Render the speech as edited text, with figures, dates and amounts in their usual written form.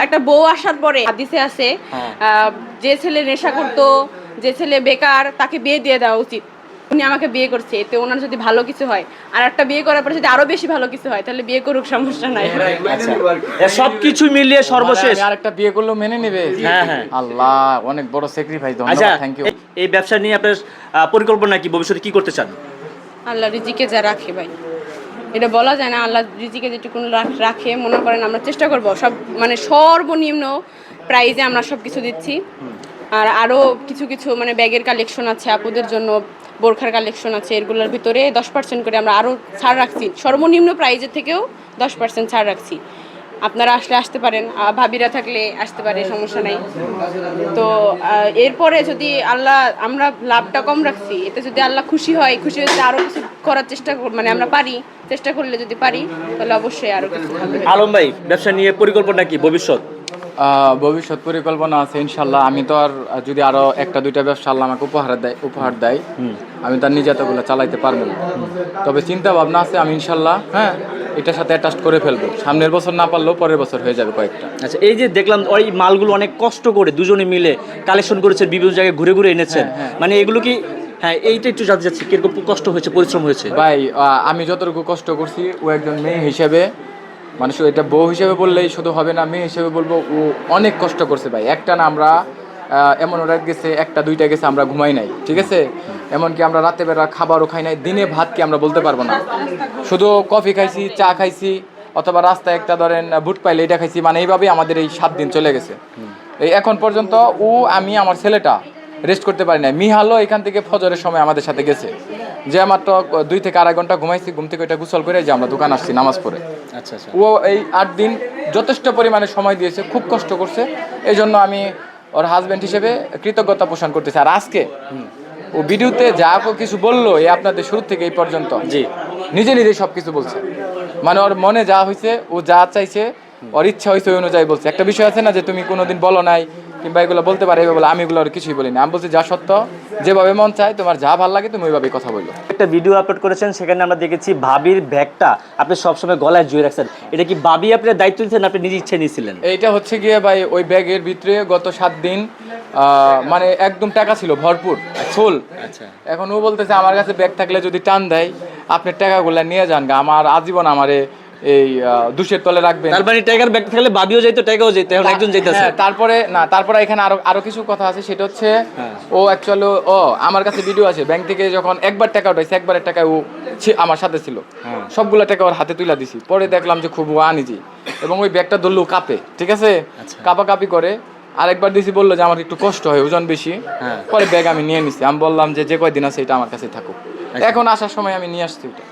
একটা বউ আসার পরে হাদিসে আছে যে ছেলে নেশা করতো, যে ছেলে বেকার, তাকে বিয়ে দিয়ে দেওয়া উচিত। উনি আমাকে বিয়ে করছে, এতে ওনার যদি ভালো কিছু হয়, আর একটা বিয়ে করার পরে যদি আরো বেশি ভালো কিছু হয়, তাহলে বিয়ে করুক, সমস্যা নাই। সবকিছু মিলিয়ে সর্বশেষ আরেকটা বিয়ে করলেও মেনে নেবে? হ্যাঁ হ্যাঁ। আল্লাহ, অনেক বড় স্যাক্রিফাইস। আচ্ছা, ধন্যবাদ, থ্যাংক ইউ। এই ব্যবসা নিয়ে আপনার পরিকল্পনা কি, ভবিষ্যতে কি করতে চান? আল্লাহ রিজিকে যা রাখে ভাই, এটা বলা যায় না। আল্লাহ রিজিকে যেটুকু রাখে, মনে করেন আমরা চেষ্টা করব সব, মানে সর্বনিম্ন প্রাইজে আমরা সব কিছু দিচ্ছি। আর আরও কিছু কিছু মানে ব্যাগের কালেকশন আছে আপুদের জন্য, বোরখার কালেকশন আছে, এগুলোর ভিতরে 10% করে আমরা আরও ছাড় রাখছি। সর্বনিম্ন প্রাইজের থেকেও 10% ছাড় রাখছি। আপনারা আসতে পারেন, ভাবিরা থাকলে আসতে পারে, সমস্যা নাই। তো এরপরে যদি আল্লাহ, আমরা লাভটা কম রাখছি, এতে যদি আল্লাহ খুশি হয়, খুশি হয়েছে আরও কিছু করার চেষ্টা মানে আমরা পারি, চেষ্টা করলে যদি পারি, তাহলে অবশ্যই আরও কিছু ভালো হবে। আলম ভাই, ব্যবসা নিয়ে পরিকল্পনা কি ভবিষ্যৎ? ভবিষ্যৎ পরিকল্পনা আছে ইনশাল্লাহ। আমি তো আর যদি আরো একটা দুইটা ব্যবসা আল্লাহ আমাকে উপহার দেয়, আমি তার নিজে এতগুলো চালাইতে পারবো না। তবে চিন্তা ভাবনা আছে, আমি ইনশাল্লাহ এটার সাথে অ্যাটাচ করে ফেলবো। সামনের বছর না পারলেও পরের বছর হয়ে যাবে কয়েকটা। আচ্ছা, এই যে দেখলাম ওই মালগুলো অনেক কষ্ট করে দুজনে মিলে কালেকশন করেছেন, বিভিন্ন জায়গায় ঘুরে ঘুরে এনেছেন, মানে এগুলো কি, হ্যাঁ এইটা একটু জানতে চাচ্ছি, কিরকম কষ্ট হয়েছে, পরিশ্রম হয়েছে? ভাই, আমি যতটুকু কষ্ট করছি, ও একজন মেয়ে হিসেবে, মানে শুধু এটা বউ হিসেবে বললেই শুধু হবে না, মেয়ে হিসেবে বলবো ও অনেক কষ্ট করছে ভাই। একটা না, আমরা এমন রাত গেছে, একটা দুইটা গেছে, আমরা ঘুমাই নাই, ঠিক আছে? এমনকি আমরা রাতে বেলা খাবারও খাই নাই, দিনে ভাত কি আমরা বলতে পারবো না। শুধু কফি খাইছি, চা খাইছি, অথবা রাস্তায় একটা ধরেন বুট পাইলে এটা খাইছি, মানে এইভাবেই আমাদের এই 7 দিন চলে গেছে। এই এখন পর্যন্ত আমি আমার ছেলেটা রেস্ট করতে পারি না। মিহালও এখান থেকে ফজরের সময় আমাদের সাথে গেছে, যে মাত্র 2 থেকে আড়াই ঘন্টা ঘুমাইছি, ঘুম থেকে ওইটা গোসল করে যে আমরা দোকান আসছি নামাজ পড়ে। আচ্ছা আচ্ছা। ও এই 8 দিন যথেষ্ট পরিমাণে সময় দিয়েছে, খুব কষ্ট করছে। এই জন্য আমি ওর হাজব্যান্ড হিসেবে কৃতজ্ঞতা পোষণ করতেছি। আর আজকে ও ভিডিওতে যা কিছু বললো, এই আপনাদের শুরু থেকে এই পর্যন্ত জি, নিজে সব কিছু বলছে, মানে ওর মনে যা হয়েছে, ও যা চাইছে, ওর ইচ্ছা হয়েছে, ওই অনুযায়ী বলছে। একটা বিষয় আছে না যে তুমি কোনোদিন বলো নাই কিংবা এগুলো বলতে পারে, এভাবে বলে, আমি এগুলো আর কিছুই বলিনি। আমি বলছি যা সত্য, যেভাবে মন চায়, তোমার যা ভালো লাগে তুমি ওইভাবেই কথা বলো। একটা ভিডিও আপলোড করেছেন, সেখানে আমরা দেখেছি ভাবির ব্যাগটা আপনি সবসময় গলায় জুড়ে রাখছেন। এটা কি ভাবি আপনার দায়িত্ব দিচ্ছেন, আপনি নিজে ইচ্ছে নিয়েছিলেন? এইটা হচ্ছে গিয়ে ভাই, ওই ব্যাগের ভিতরে গত 7 দিন মানে একদম টাকা ছিল ভরপুর, ফুল। আচ্ছা। এখন ও বলতেছে আমার কাছে ব্যাগ থাকলে যদি টান দেয়, আপনি টাকাগুলো নিয়ে যান গা, আমার আজীবন আমারে এই দুশের তলে রাখবেন। তার মানে টাইগার ব্যাগ থাকলে ভাবিও যাইতো, টাকাও যাইতো, এখন একজন যাইতেছে। তারপরে এখানে আরো কিছু কথা আছে। সেটা হচ্ছে ও অ্যাকচুয়ালি আমার কাছে ভিডিও আছে, ব্যাংক থেকে যখন একবার টাকা উঠাইছে, একবারের টাকা ও আমার সাথে ছিল, সবগুলো টাকা ওর হাতে তুলে দিছি। পরে দেখলাম যে খুব আনিজি, এবং ওই ব্যাগটা ধরলেও কাঁপে, ঠিক আছে? কাঁপাকাঁপি করে। আরেকবার দিছি, বললো যে আমার একটু কষ্ট হয়, ওজন বেশি। পরে ব্যাগ আমি নিয়ে নিছি, আমি বললাম যে কয়দিন আছে এটা আমার কাছে থাকুক। এখন আসার সময় আমি নিয়ে আসছি ওটা।